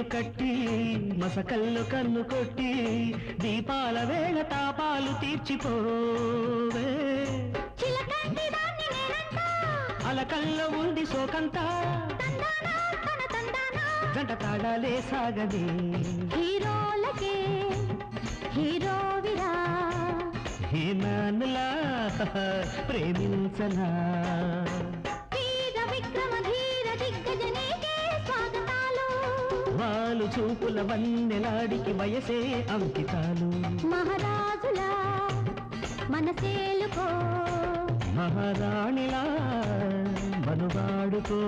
ఇల్లు కట్టి మసకల్లు కన్ను కొట్టి దీపాల వేళ తాపాలు తీర్చిపోవే అలకల్లో ఉంది శోకంతా గంట తాళాలే సాగదే హీరోలకే హీరోవిరా హీనానులా ప్రేమించనా వీర విక్రమ ధీర దిగ్గజనేకే స్వాగతాలు వాలు చూపుల వన్నెలాడికి వయసే అంకితాలు మహారాజులా మనసేలుకో మహారాణిలా మనువాడుకో